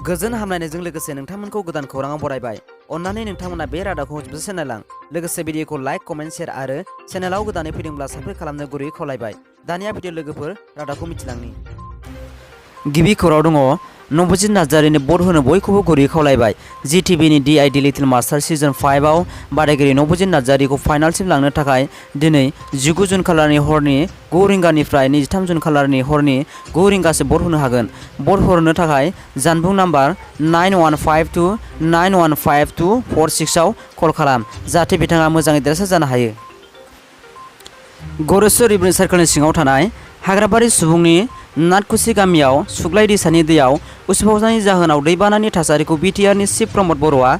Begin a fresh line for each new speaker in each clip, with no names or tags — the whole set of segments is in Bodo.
गोजोन हामलायनायजों लोगोसे नोंथांमोनखौ गोदान खौराङाव बरायबाय। अन्नानै नोंथांमोना बे रादाबखौ जोबजासे नायलां। लोगोसे भिडिअखौ लाइक, कमेन्ट, शेयार आरो चेनेलाव गोदानै फैदोंब्ला साबस्क्राइब खालामनो गुरैयै खावलायबाय। दानिया भिडिअ लोगोफोर रादाबखौ मिथिलांनि। गिबि खौरां दङ। नबजित नार्जारिनो भट होनो बयखौबो गुरैयै खावलायबाय। जिटिभिनि DID लिटिल मास्टार सिजन 5 आव बादायगिरि नबजित नार्जारिखौ फाइनालसिम लांनो थाखाय दिनै 19 जुन खालारनि हरनि 9 रिंगानिफ्राय 23 जुन खालारनि हरनि 9 रिंगासिम भट होनो हागोन। भट हरनो थाखाय जानबुं नाम्बार 9152915246 आव कल खालाम, जाहाथे बिथाङा मोजाङै देरहासार जानो हायो। गरेस्वर रेभिनिउ सार्कलनि सिङाव थानाय हाग्राबारि सुबुंनि नाथकुसि गामियाव सुग्लाय दैसानि दैयाव उसिफावनायनि जाहोनाव दैबानानि थासारिखौ बिटिआरनि चिफ प्रमद बर'आ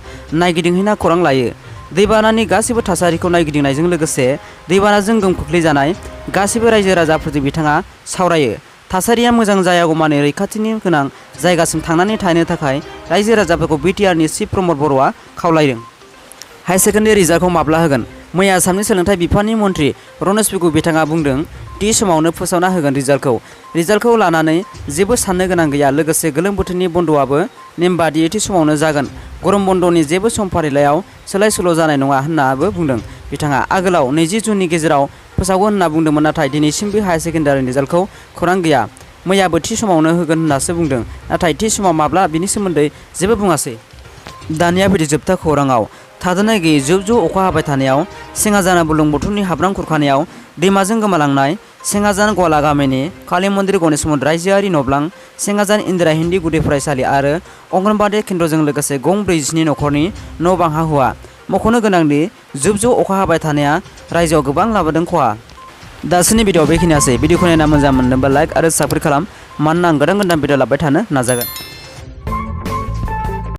नायगिदिंहैना खौरां लायो। दैबानानि गासैबो थासारिखौ नायगिदिंनायजों लोगोसे दैबानाजों गोहोम खोख्लैजानाय गासैबो रायजो राजाफोरजों बिथाङा सावरायो। थासारिया मोजां जायागौमानि रैखाथिनि गोनां जायगासिम थांनानै थानो थाखाय रायजो राजाफोरखौ बिटिआरनि चिफ प्रमद बर'आ खावलायदों। हाई सेकेन्डारि रिजाल्टखौ माब्ला होगोन? मैया आसामनि सोलोंथाइ बिफाननि मन्थ्रि रमेश पेगु बिथाङा बुंदों थि समावनो फोसावना होगोन रिजाल्टखौ लानानै जेबो साननो गोनां गैया। लोगोसे गोलोम बोथोरनि बन्द'आबो नेमबादियै थि समावनो जागोन। गरम बन्द'नि जेबो सम फारिलाइयाव सोलाय सोल' जानाय नङा होन्नाबो बुंदों बिथाङा। आगोलाव 20 जुननि गेजेराव फोसावगोन होनना बुंदोंमोन, नाथाय दिनैसिमबो हाई सेकेन्डारि रिजाल्टखौ खौरां गैया। मैयाबो थि समावनो होगोन होन्नासो बुंदों, नाथाय थि समाव माब्ला बिनि सोमोन्दै जेबो बुङासै। दानिया फैदो जोबथा खौराङाव। थाद'नाय गैयै जुब जुब अखा हाबाय थानायाव सेङाजाना बुरलुंबुथुरनि हाब्रां खुरखानायाव दैमाजों गोमालांनाय सेङाजान गवाला गामिनि काली मन्दिर गणेश मन्दिर रायजोआरि नब्लां, सेङाजान इन्दिरा हिन्दी गुदि फरायसालि आरो अंगनबादि केन्द्रजों लोगोसे गं 47 नखरनि न' बां हा हुआ। मख'नो गोनांदि जुब जुब अखा हाबाय थानाया रायजोआव गोबां लाबोदों खहा। दासिमनि भिडिअ बेखिनियासै। भिडिअखौ नायना मोजां मोनदोंबा लाइक आरो साबस्क्राइब खालाम, मानोना आं गोदान भिडिअ लाबोबाय थानो नाजागोन।